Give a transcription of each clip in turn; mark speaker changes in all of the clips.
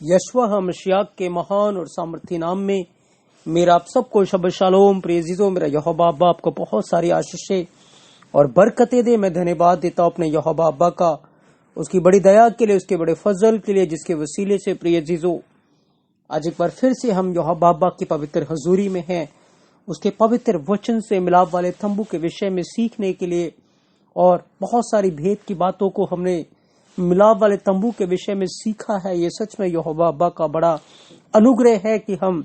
Speaker 1: यशवा मशियाक के महान और सामर्थ्य नाम में मेरा आप सबको शब शालोम। प्रेजीजो, मेरा यहोवा अब्बा आपको बहुत सारी आशीषें और बरकतें दे। मैं धन्यवाद देता हूँ अपने यहोवा अब्बा का, उसकी बड़ी दया के लिए, उसके बड़े फजल के लिए, जिसके वसीले से प्रिय जीजो आज एक बार फिर से हम यहोवा अब्बा की पवित्र हजूरी में हैं, उसके पवित्र वचन से मिलाप वाले तंबू के विषय में सीखने के लिए। और बहुत सारी भेद की बातों को हमने मिलाप वाले तंबू के विषय में सीखा है। ये सच में यहोवा अब्बा का बड़ा अनुग्रह है कि हम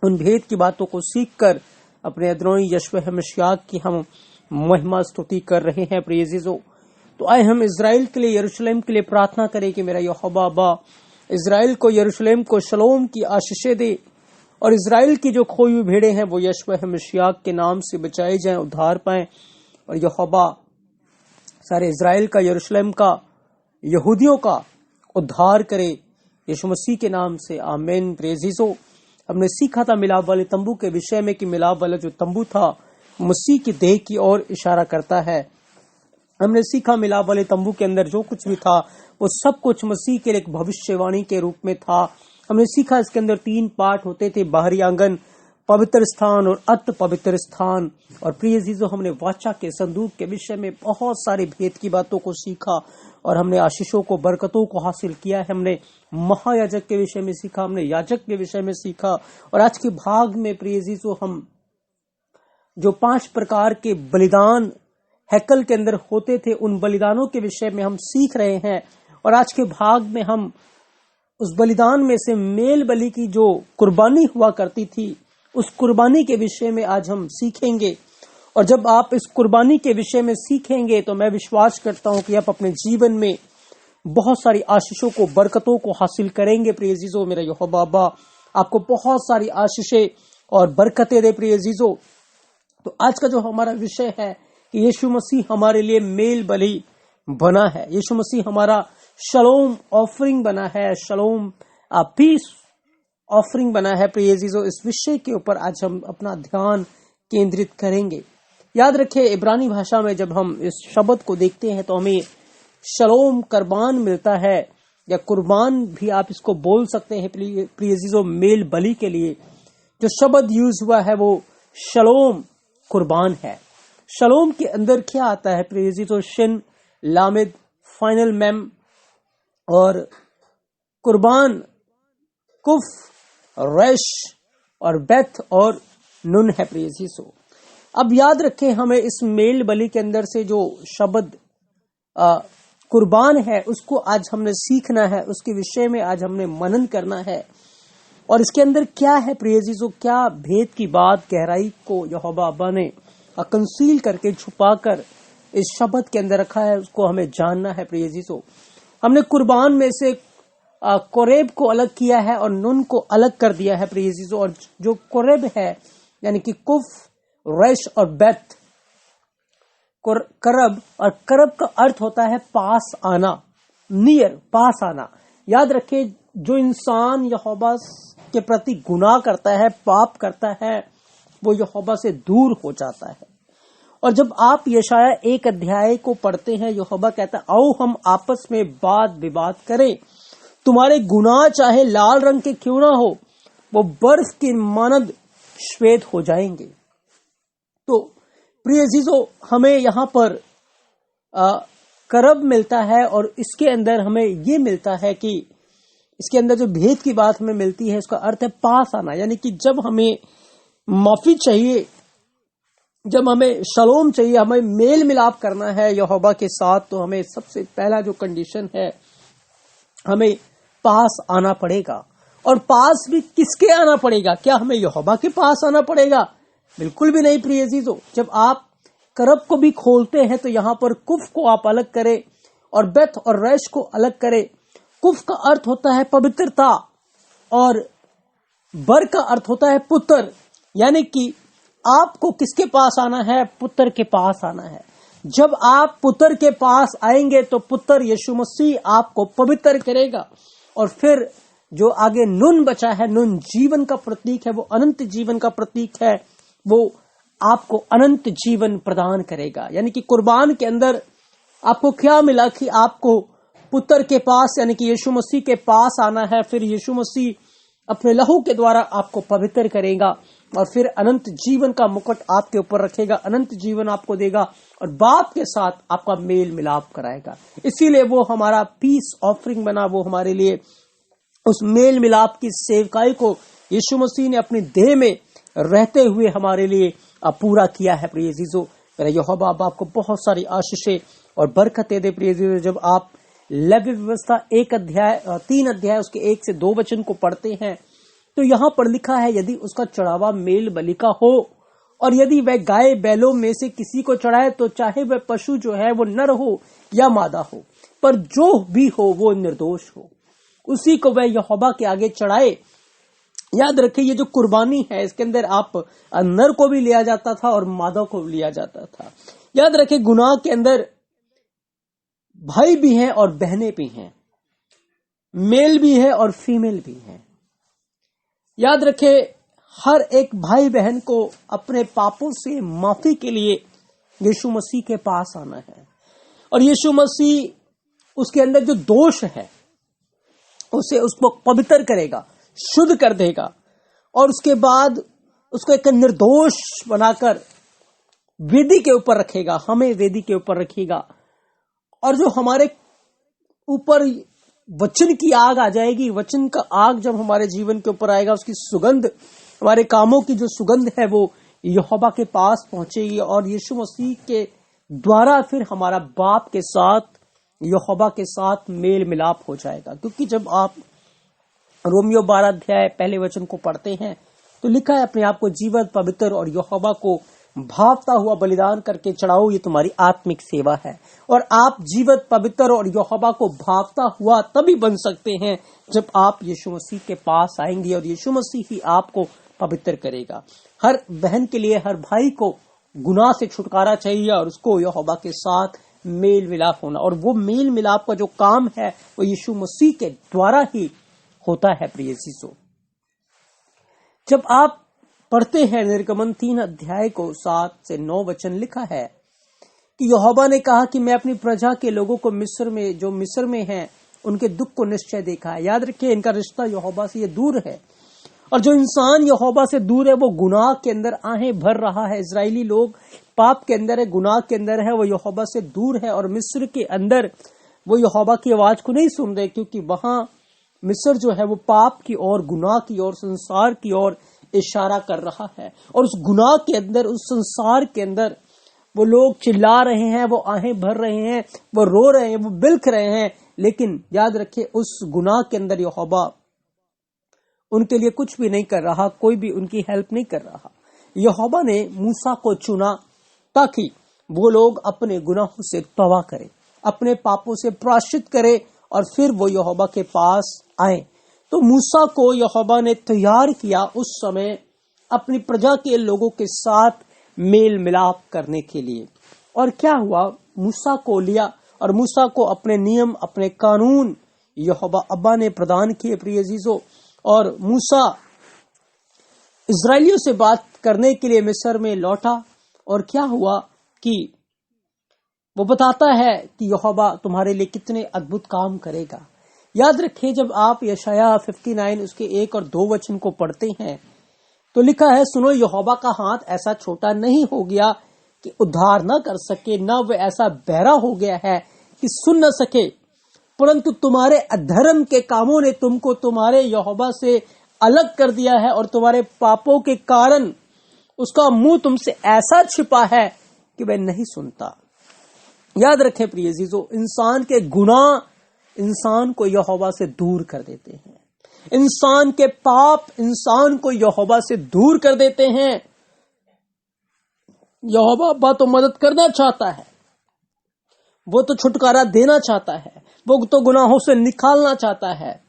Speaker 1: उन भेद की बातों को सीखकर अपने अदरोनी यशवा मशियाक की हम महिमा स्तुति कर रहे हैं। प्रिय अजीजों, तो आए हम इजराइल के लिए, यरूशलेम के लिए प्रार्थना करें कि मेरा यहोवा अब्बा इजराइल को, यरूशलेम को शलोम की आशीषें दे और इजराइल की जो खोई हुई भेड़ें हैं वो यशवा मशियाक के नाम से बचाई जाएं, उद्धार पाएं। और यहोवा सारे इजराइल का, यरूशलेम का, यहूदियों का उद्धार करे यीशु मसीह के नाम से, आमीन। प्रिय अजीजों, हमने सीखा था मिलाप वाले तंबू के विषय में कि मिलाप वाला जो तंबू था मसीह की देह की ओर इशारा करता है। हमने सीखा मिलाप वाले तंबू के अंदर जो कुछ भी था वो सब कुछ मसीह के लिए एक भविष्यवाणी के रूप में था। हमने सीखा इसके अंदर 3 पार्ट होते थे, बाहरी आंगन, पवित्र स्थान और अति पवित्र स्थान। और प्रिय अजीजों, हमने वाचा के संदूक के विषय में बहुत सारे भेद की बातों को सीखा और हमने आशीषों को, बरकतों को हासिल किया है। हमने महायाजक के विषय में सीखा, हमने याजक के विषय में सीखा। और आज के भाग में प्रिय अजीजों, हम जो 5 प्रकार के बलिदान हैकल के अंदर होते थे उन बलिदानों के विषय में हम सीख रहे हैं। और आज के भाग में हम उस बलिदान में से मेल बलि की जो कुर्बानी हुआ करती थी उस कुर्बानी के विषय में आज हम सीखेंगे। और जब आप इस कुर्बानी के विषय में सीखेंगे तो मैं विश्वास करता हूं कि आप अपने जीवन में बहुत सारी आशीषों को, बरकतों को हासिल करेंगे। प्रिय अजीजों, मेरा यहोवा अब्बा आपको बहुत सारी आशीषें और बरकतें दे। प्रिय अजीजों, तो आज का जो हमारा विषय है कि यीशु मसीह हमारे लिए मेल बलि बना है, यीशु मसीह हमारा शलोम ऑफरिंग बना है, शलोम पीस ऑफरिंग बना है। प्रिय अजीजों, इस विषय के ऊपर आज हम अपना ध्यान केंद्रित करेंगे। याद रखें, इब्रानी भाषा में जब हम इस शब्द को देखते हैं तो हमें शलोम कुर्बान मिलता है, या कुर्बान भी आप इसको बोल सकते हैं। प्रिय अजीजों, मेल बलि के लिए जो शब्द यूज हुआ है वो शलोम कुर्बान है। शलोम के अंदर क्या आता है प्रिय अजीजों? शिन, लामिद, फाइनल मेम और कुर्बान, कुफ, रेश और बेथ और नुन है। प्रिय अजीजों, अब याद रखें, हमें इस मेल बलि के अंदर से जो शब्द कुर्बान है उसको आज हमने सीखना है, उसके विषय में आज हमने मनन करना है। और इसके अंदर क्या है प्रिय अजीजों, क्या भेद की बात, गहराई को यहोवा अब्बा ने कंसील करके, छुपाकर इस शब्द के अंदर रखा है, उसको हमें जानना है। प्रिय अजीजों, हमने कुर्बान में से कोरेब को अलग किया है और नुन को अलग कर दिया है। प्रिय अजीजों, और जो कोरेब है यानी कि कुफ, रेश और बेथ, करब, और करब का अर्थ होता है पास आना, नियर, पास आना। याद रखें, जो इंसान यहोवा के प्रति गुनाह करता है, पाप करता है, वो यहोवा से दूर हो जाता है। और जब आप यशाया 1 अध्याय को पढ़ते हैं, यहोवा कहता है, आओ हम आपस में वाद विवाद करें, तुम्हारे गुनाह चाहे लाल रंग के क्यों ना हो, वो बर्फ की मानद श्वेत हो जाएंगे। तो प्रिय अजीजों, हमें यहाँ पर करब मिलता है और इसके अंदर हमें ये मिलता है कि इसके अंदर जो भेद की बात हमें मिलती है उसका अर्थ है पास आना। यानी कि जब हमें माफी चाहिए, जब हमें शलोम चाहिए, हमें मेल मिलाप करना है यहोवा के साथ, तो हमें सबसे पहला जो कंडीशन है, हमें पास आना पड़ेगा। और पास भी किसके आना पड़ेगा? क्या हमें यहोवा के पास आना पड़ेगा? बिल्कुल भी नहीं। प्रिय अजीजों, जब आप करब को भी खोलते हैं तो यहाँ पर कुफ को आप अलग करें और बेथ और रेश को अलग करें। कुफ का अर्थ होता है पवित्रता और बर का अर्थ होता है पुत्र। यानी कि आपको किसके पास आना है? पुत्र के पास आना है। जब आप पुत्र के पास आएंगे तो पुत्र यीशु मसीह आपको पवित्र करेगा। और फिर जो आगे नुन बचा है, नुन जीवन का प्रतीक है, वो अनंत जीवन का प्रतीक है, वो आपको अनंत जीवन प्रदान करेगा। यानी कि कुर्बान के अंदर आपको क्या मिला कि आपको पुत्र के पास यानी कि यीशु मसीह के पास आना है। फिर यीशु मसीह अपने लहू के द्वारा आपको पवित्र करेगा और फिर अनंत जीवन का मुकुट आपके ऊपर रखेगा, अनंत जीवन आपको देगा और बाप के साथ आपका मेल मिलाप कराएगा। इसीलिए वो हमारा पीस ऑफरिंग बना, वो हमारे लिए उस मेल मिलाप की सेवकाई को यीशु मसीह ने अपनी देह में रहते हुए हमारे लिए पूरा किया है। प्रिय अजीजों, मेरा यहोवा आपको बहुत सारी आशीषें और बरकतें दे। प्रिय अजीजों, जब आप लेवी व्यवस्था 3 अध्याय उसके 1 से 2 वचन को पढ़ते हैं तो यहाँ पर लिखा है, यदि उसका चढ़ावा मेल बलि का हो और यदि वह गाय बैलों में से किसी को चढ़ाए तो चाहे वह पशु जो है वो नर हो या मादा हो, पर जो भी हो वो निर्दोष हो, उसी को वह यहोवा के आगे चढ़ाए। याद रखिए, ये जो कुर्बानी है इसके अंदर आप नर को भी लिया जाता था और मादा को भी लिया जाता था। याद रखिए, गुनाह के अंदर भाई भी हैं और बहनें भी हैं, मेल भी है और फीमेल भी है। याद रखें, हर एक भाई बहन को अपने पापों से माफी के लिए यीशु मसीह के पास आना है और यीशु मसीह उसके अंदर जो दोष है उसे उसको पवित्र करेगा, शुद्ध कर देगा और उसके बाद उसको एक निर्दोष बनाकर वेदी के ऊपर रखेगा, हमें वेदी के ऊपर रखेगा। और जो हमारे ऊपर वचन की आग आ जाएगी, वचन का आग जब हमारे जीवन के ऊपर आएगा, उसकी सुगंध, हमारे कामों की जो सुगंध है वो यहोवा के पास पहुंचेगी और यीशु मसीह के द्वारा फिर हमारा बाप के साथ, यहोवा के साथ मेल मिलाप हो जाएगा। क्योंकि जब आप रोमियो 12 अध्याय पहले वचन को पढ़ते हैं तो लिखा है, अपने आप को जीवित, पवित्र और यहोवा को भावता हुआ बलिदान करके चढ़ाओ, ये तुम्हारी आत्मिक सेवा है। और आप जीवित, पवित्र और यहोवा को भावता हुआ तभी बन सकते हैं जब आप यीशु मसीह के पास आएंगे और यीशु मसीह ही आपको पवित्र करेगा। हर बहन के लिए, हर भाई को गुनाह से छुटकारा चाहिए और उसको यहोवा के साथ मेल मिलाप होना, और वो मेल मिलाप का जो काम है वो यीशु मसीह के द्वारा ही होता है। प्रिय अजीजों, जब आप पढ़ते हैं निर्गमन 3 अध्याय को 7 से 9 वचन लिखा है कि यहोवा ने कहा कि मैं अपनी प्रजा के लोगों को जो मिस्र में हैं उनके दुख को निश्चय देखा है। याद रखिए, इनका रिश्ता यहोवा से ये दूर है और जो इंसान यहोवा से दूर है वो गुनाह के अंदर आहें भर रहा है। इजरायली लोग पाप के अंदर है, गुनाह के अंदर है, वो यहोवा से दूर है और मिस्र के अंदर वो यहोवा की आवाज को नहीं सुन रहे, क्योंकि वहां मिस्र जो है वो पाप की ओर, गुनाह की ओर, संसार की ओर इशारा कर रहा है। और उस गुनाह के अंदर, उस संसार के अंदर वो लोग चिल्ला रहे हैं, वो आहें भर रहे हैं, वो रो रहे हैं, वो बिलख रहे हैं। लेकिन याद रखिए, उस गुनाह के अंदर यहोवा उनके लिए कुछ भी नहीं कर रहा, कोई भी उनकी हेल्प नहीं कर रहा। यहोवा ने मूसा को चुना ताकि वो लोग अपने गुनाहों से तौबा करें, अपने पापों से प्रायश्चित करें और फिर वो यहोवा के पास आए। तो मूसा को यहोवा ने तैयार किया उस समय अपनी प्रजा के लोगों के साथ मेल मिलाप करने के लिए। और क्या हुआ, मूसा को लिया और मूसा को अपने नियम, अपने कानून यहोवा अब्बा ने प्रदान किए। प्रिय अजीजों, और मूसा इजरायलियों से बात करने के लिए मिस्र में लौटा और क्या हुआ कि वो बताता है कि यहोवा तुम्हारे लिए कितने अद्भुत काम करेगा। याद रखें, जब आप यशाया 59 उसके 1 और 2 वचन को पढ़ते हैं तो लिखा है, सुनो, यहोवा का हाथ ऐसा छोटा नहीं हो गया कि उद्धार न कर सके, न वह ऐसा बहरा हो गया है कि सुन न सके, परंतु तुम्हारे अधर्म के कामों ने तुमको तुम्हारे यहोवा से अलग कर दिया है और तुम्हारे पापों के कारण उसका मुंह तुमसे ऐसा छिपा है कि वह नहीं सुनता। याद रखें प्रिय अजीजों, इंसान के गुनाह इंसान को यहोवा से दूर कर देते हैं। इंसान के पाप इंसान को यहोवा से दूर कर देते हैं। यहोवा अब्बा तो मदद करना चाहता है, वो तो छुटकारा देना चाहता है, वो तो गुनाहों से निकालना चाहता है,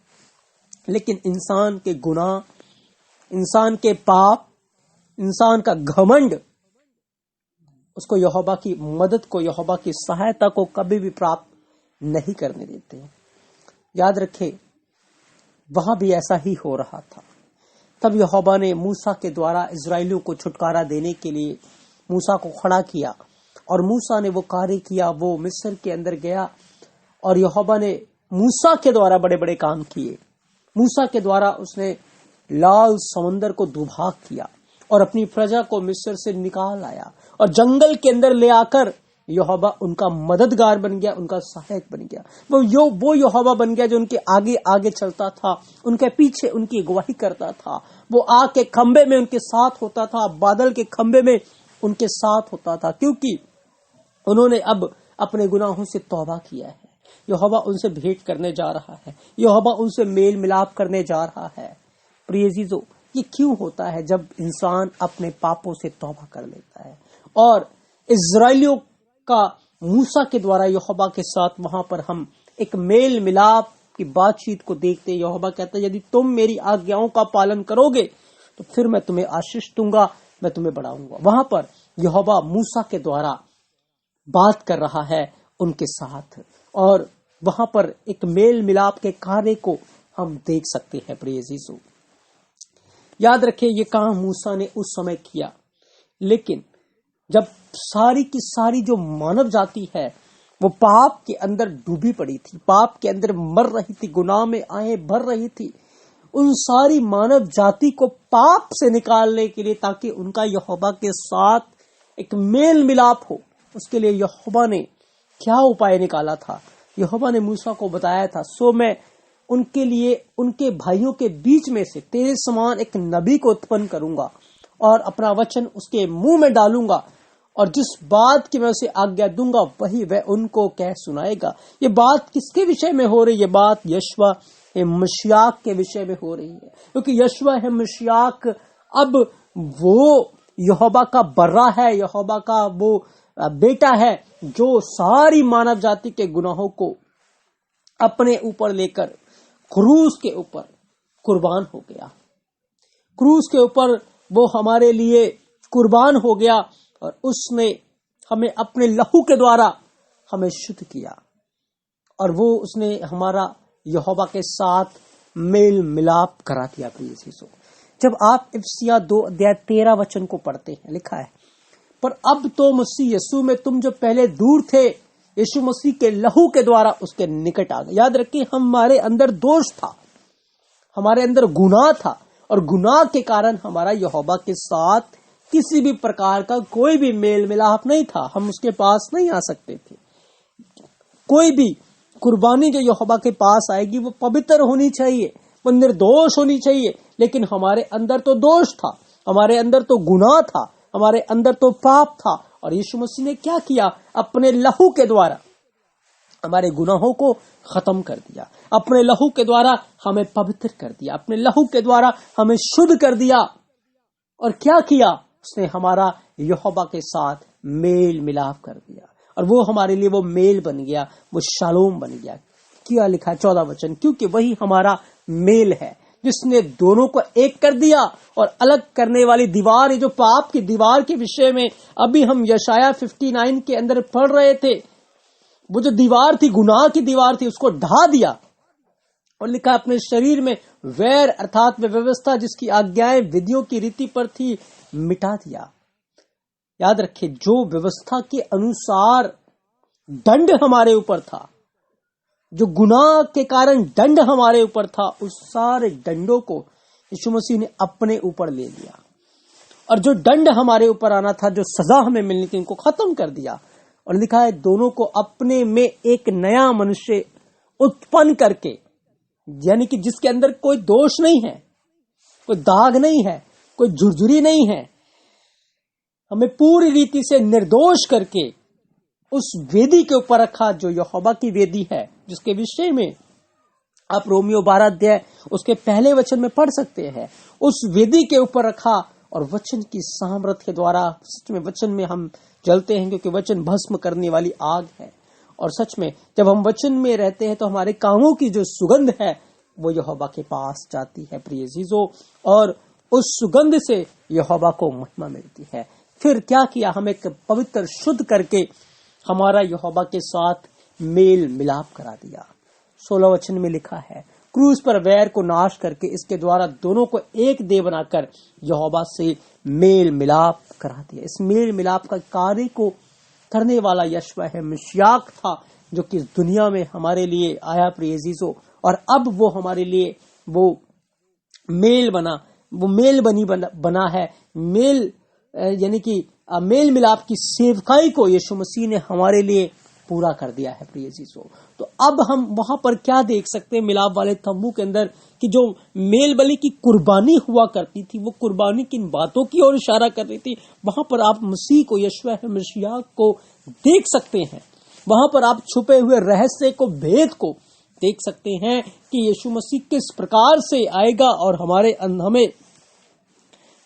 Speaker 1: लेकिन इंसान के गुनाह, इंसान के पाप, इंसान का घमंड उसको यहोवा की मदद को, यहोवा की सहायता को कभी भी प्राप्त नहीं करने देते। याद रखें, वहां भी ऐसा ही हो रहा था। तब यहोवा ने मूसा के द्वारा इजरायलियों को छुटकारा देने के लिए मूसा को खड़ा किया और मूसा ने वो कार्य किया। वो मिस्र के अंदर गया और यहोवा ने मूसा के द्वारा बड़े बड़े काम किए। मूसा के द्वारा उसने लाल समंदर को दुभाग किया और अपनी प्रजा को मिस्र से निकाल आया और जंगल के अंदर ले आकर यहोवा उनका मददगार बन गया, उनका सहायक बन गया। वो यहोवा बन गया जो उनके आगे आगे चलता था, उनके पीछे उनकी अगुवाई करता था। वो आग के खंबे में उनके साथ होता था, बादल के खंबे में उनके साथ होता था, क्योंकि उन्होंने अब अपने गुनाहों से तौबा किया है। यहोवा उनसे भेंट करने जा रहा है, यहोवा उनसे मेल मिलाप करने जा रहा है। प्रिय अजीजों, ये क्यों होता है? जब इंसान अपने पापों से तौबा कर लेता है। और इजराइलियों का मूसा के द्वारा यहोवा के साथ वहां पर हम एक मेल मिलाप की बातचीत को देखते हैं। यहोवा कहता है, यदि तुम मेरी आज्ञाओं का पालन करोगे तो फिर मैं तुम्हें आशीष दूंगा, मैं तुम्हें बढ़ाऊंगा। वहां पर यहोवा मूसा के द्वारा बात कर रहा है उनके साथ, और वहां पर एक मेल मिलाप के कार्य को हम देख सकते हैं। प्रिय अजीजों, याद रखिए ये काम मूसा ने उस समय किया, लेकिन जब सारी की सारी जो मानव जाति है वो पाप के अंदर डूबी पड़ी थी, पाप के अंदर मर रही थी, गुनाह में आए भर रही थी, उन सारी मानव जाति को पाप से निकालने के लिए, ताकि उनका यहोवा के साथ एक मेल मिलाप हो, उसके लिए यहोवा ने क्या उपाय निकाला था? यहोवा ने मूसा को बताया था, सो मैं उनके लिए उनके भाइयों के बीच में से तेरे समान एक नबी को उत्पन्न करूंगा और अपना वचन उसके मुंह में डालूंगा, और जिस बात की मैं उसे आज्ञा दूंगा वही वह उनको कह सुनाएगा। ये बात किसके विषय में हो रही है? ये बात यशवा मशियाक के विषय में हो रही है, क्योंकि यशवा है मशियाक अब वो यहोवा का बर्रा है, यहोवा का वो बेटा है जो सारी मानव जाति के गुनाहों को अपने ऊपर लेकर क्रूस के ऊपर कुर्बान हो गया। क्रूस के ऊपर वो हमारे लिए कुर्बान हो गया और उसने हमें अपने लहू के द्वारा हमें शुद्ध किया, और वो उसने हमारा यहोवा के साथ मेल मिलाप करा दिया। प्रिय चीजों, जब आप इफिसियां 2:13 को पढ़ते हैं, लिखा है, पर अब तो मसीह यीशु में तुम जो पहले दूर थे, यीशु मसीह के लहू के द्वारा उसके निकट आ गए। याद रखिए, हमारे अंदर दोष था, हमारे अंदर गुनाह था, और गुनाह के कारण हमारा यहोवा के साथ किसी भी प्रकार का कोई भी मेल मिलाप नहीं था, हम उसके पास नहीं आ सकते थे। कोई भी कुर्बानी जो यहोवा के पास आएगी वो पवित्र होनी चाहिए, वो निर्दोष होनी चाहिए, लेकिन हमारे अंदर तो दोष था, हमारे अंदर तो गुनाह था, हमारे अंदर तो पाप था, और यीशु मसीह ने क्या किया? अपने लहू के द्वारा हमारे गुनाहों को खत्म कर दिया, अपने लहू के द्वारा हमें पवित्र कर दिया, अपने लहू के द्वारा हमें शुद्ध कर दिया। और क्या किया? उसने हमारा यहोवा के साथ मेल मिलाप कर दिया, और वो हमारे लिए वो मेल बन गया, वो शालोम बन गया। क्या लिखा है 14 वचन, क्योंकि वही हमारा मेल है जिसने दोनों को एक कर दिया, और अलग करने वाली दीवार, ये जो पाप की दीवार के विषय में अभी हम यशाया 59 के अंदर पढ़ रहे थे, वो जो दीवार थी, गुनाह की दीवार थी, उसको ढा दिया, और लिखा अपने शरीर में वैर अर्थात व्यवस्था जिसकी आज्ञाएं विधियों की रीति पर थी, मिटा दिया। याद रखिए, जो व्यवस्था के अनुसार दंड हमारे ऊपर था, जो गुनाह के कारण दंड हमारे ऊपर था, उस सारे दंडों को यीशु मसीह ने अपने ऊपर ले लिया, और जो दंड हमारे ऊपर आना था, जो सजा हमें मिलनी थी, उनको खत्म कर दिया। और लिखा है, दोनों को अपने में एक नया मनुष्य उत्पन्न करके, यानी कि जिसके अंदर कोई दोष नहीं है, कोई दाग नहीं है, कोई झुरझुरी नहीं है, हमें पूरी रीति से निर्दोष करके उस वेदी के ऊपर रखा जो यहोवा की वेदी है, जिसके विषय में आप रोमियो 12 उसके पहले वचन में पढ़ सकते हैं। उस वेदी के ऊपर रखा, और वचन की सामर्थ के द्वारा, सच में वचन में हम जलते हैं, क्योंकि वचन भस्म करने वाली आग है। और सच में जब हम वचन में रहते हैं तो हमारे कामों की जो सुगंध है वो यहोवा के पास जाती है। प्रिय अजीजों, और उस सुगंध से यहोवा को महिमा मिलती है। फिर क्या किया? हमें पवित्र शुद्ध करके हमारा यहोवा के साथ मेल मिलाप करा दिया। 16 वचन में लिखा है, क्रूस पर वैर को नाश करके इसके द्वारा दोनों को एक देह बनाकर यहोवा से मेल मिलाप करा दिया। इस मेल मिलाप का कार्य को करने वाला यशवा है मशियाक था, जो कि इस दुनिया में हमारे लिए आया प्रिय अजीजों, और अब वो हमारे लिए वो मेल बना है। मेल यानी कि मेल मिलाप की सेवकाई को यीशु मसीह ने हमारे लिए पूरा कर दिया है प्रिय अजीजों। तो अब हम वहां पर क्या देख सकते हैं मिलाप वाले तंबू के अंदर, कि जो मेल बलि की कुर्बानी हुआ करती थी, वो कुर्बानी किन बातों की ओर इशारा कर रही थी। वहां पर आप मसीह को, यीशु मसीह को देख सकते हैं। वहां पर आप छुपे हुए रहस्य को, भेद को देख सकते हैं कि यीशु मसीह किस प्रकार से आएगा और हमें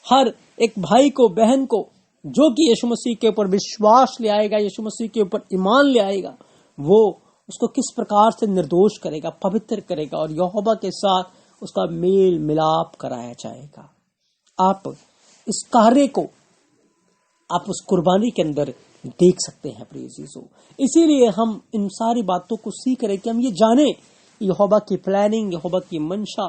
Speaker 1: हर एक भाई को, बहन को, जो कि यीशु मसीह के ऊपर विश्वास ले आएगा, यीशु मसीह के ऊपर ईमान ले आएगा, वो उसको किस प्रकार से निर्दोष करेगा, पवित्र करेगा और यहोवा के साथ उसका मेल मिलाप कराया जाएगा। आप इस कार्य को आप उस कुर्बानी के अंदर देख सकते हैं प्रिय अजीजों। इसीलिए हम इन सारी बातों को सीख रहे कि हम ये जाने यहोवा की प्लानिंग, यहोवा की मंशा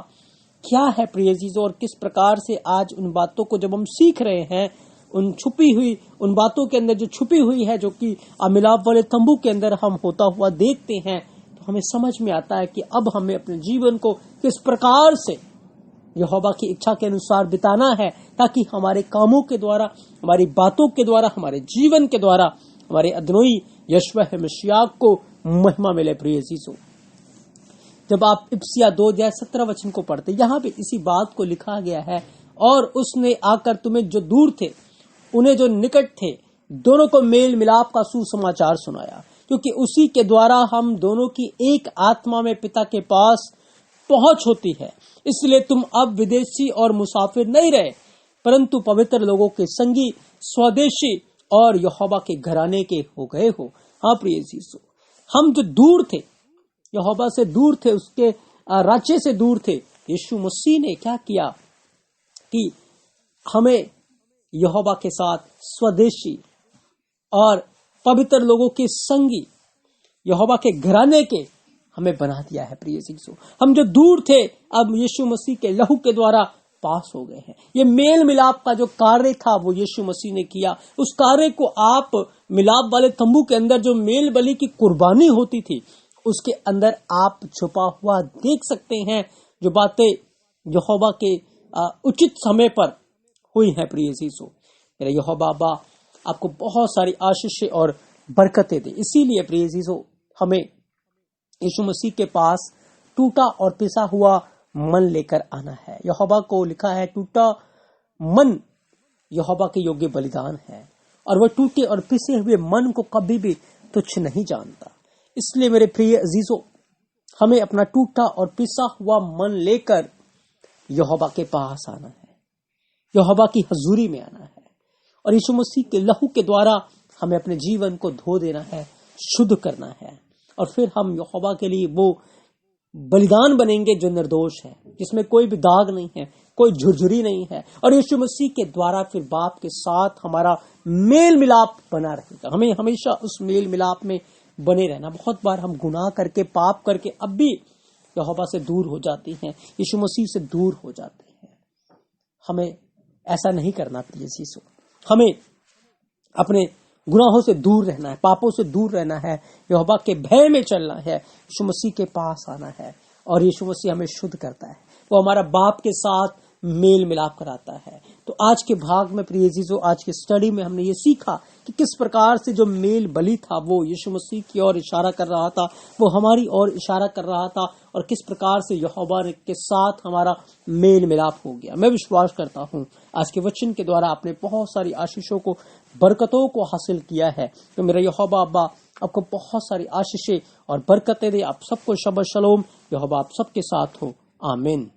Speaker 1: क्या है प्रिय अजीजों, और किस प्रकार से आज उन बातों को जब हम सीख रहे हैं, उन बातों के अंदर जो छुपी हुई है, जो कि मिलाप वाले तंबू के अंदर हम होता हुआ देखते हैं, तो हमें समझ में आता है कि अब हमें अपने जीवन को किस प्रकार से यहोवा की इच्छा के अनुसार बिताना है, ताकि हमारे कामों के द्वारा, हमारी बातों के द्वारा, हमारे जीवन के द्वारा हमारे अदनोई यहोवा मसीह को महिमा मिले प्रिय अजीजों। जब आप इफिसियों 2:17 को पढ़ते, यहाँ पे इसी बात को लिखा गया है, और उसने आकर तुम्हें जो दूर थे उन्हें जो निकट थे दोनों को मेल मिलाप का सुसमाचार सुनाया, क्योंकि उसी के द्वारा हम दोनों की एक आत्मा में पिता के पास पहुंच होती है। इसलिए तुम अब विदेशी और मुसाफिर नहीं रहे, परंतु पवित्र लोगों के संगी, स्वदेशी और यहोवा के घराने के हो गए हो। हाँ प्रिय अजीजों, हम जो दूर थे, यहोवा से दूर थे, उसके राज्य से दूर थे, यीशु मसीह ने क्या किया कि हमें यहोवा के साथ स्वदेशी और पवित्र लोगों के संगी, यहोवा के घराने के हमें बना दिया है प्रिय अजीजों। हम जो दूर थे अब यीशु मसीह के लहू के द्वारा पास हो गए हैं। ये मेल मिलाप का जो कार्य था वो यीशु मसीह ने किया। उस कार्य को आप मिलाप वाले तंबू के अंदर जो मेल बलि की कुर्बानी होती थी उसके अंदर आप छुपा हुआ देख सकते हैं, जो बातें यहोवा के उचित समय पर हुई है प्रिय अजीजों। मेरा यहोवा बाबा आपको बहुत सारी आशीषें और बरकतें दे। इसीलिए प्रिय अजीजों, हमें यीशु मसीह के पास टूटा और पिसा हुआ मन लेकर आना है। यहोवा को लिखा है, टूटा मन यहोवा के योग्य बलिदान है, और वह टूटे और पिसे हुए मन को कभी भी तुच्छ नहीं जानता। इसलिए मेरे प्रिय अजीजों, हमें अपना टूटा और पिसा हुआ मन लेकर यहोवा के पास आना है, यहोवा की हजूरी में आना है, और यीशु मसीह के लहू के द्वारा हमें अपने जीवन को धो देना है, शुद्ध करना है, और फिर हम यहोवा के लिए वो बलिदान बनेंगे जो निर्दोष है, जिसमें कोई भी दाग नहीं है, कोई झुरझुरी नहीं है, और यीशु मसीह के द्वारा फिर बाप के साथ हमारा मेल मिलाप बना रहेगा। हमें हमेशा उस मेल मिलाप में बने रहना। बहुत बार हम गुनाह करके, पाप करके अब भी यहोवा से दूर हो जाते हैं, यीशु मसीह से दूर हो जाते हैं। हमें ऐसा नहीं करना प्रिय अजीजों। हमें अपने गुनाहों से दूर रहना है, पापों से दूर रहना है, यहोवा के भय में चलना है, यीशु मसीह के पास आना है, और यीशु मसीह हमें शुद्ध करता है, वो हमारा बाप के साथ मेल मिलाप कराता है। तो आज के भाग में प्रिय अजीजों, आज के स्टडी में हमने ये सीखा कि किस प्रकार से जो मेल बलि था वो यीशु मसीह की ओर इशारा कर रहा था, वो हमारी ओर इशारा कर रहा था, और किस प्रकार से यहोवा के साथ हमारा मेल मिलाप हो गया। मैं विश्वास करता हूँ आज के वचन के द्वारा आपने बहुत सारी आशीषों को, बरकतों को हासिल किया है। तो मेरा यहोवा अब्बा आपको बहुत सारी आशीषें और बरकतें दे। आप सबको शबा शलोम। यहोवा आप सबके साथ हो। आमीन।